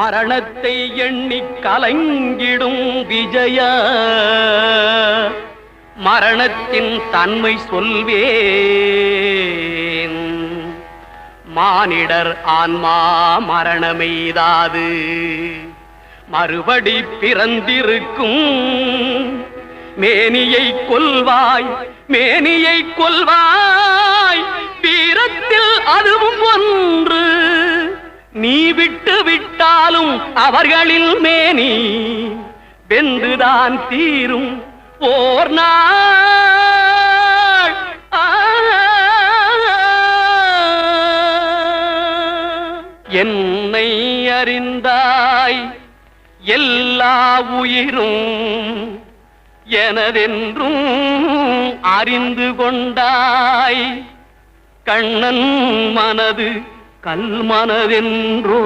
மரணத்தை எண்ணி கலங்கிடும் விஜய மரணத்தின் தன்மை சொல்வேன். மானிடர் ஆன்மா மரணமெய்தாது மறுபடி பிறந்திருக்கும். மேனியை கொல்வாய் மேனியை கொல்வாய் வீரத்தில் அதுவும் ஒன்று. நீ விட்டு விட்டாலும் அவர்களில் மேனி வென்றுதான் தீரும் ஓர் நாள். என்னை அறிந்தாய் எல்லா உயிரும் எனதென்றும் அறிந்து கொண்டாய். கண்ணன் மனது கல் மனதென்றோ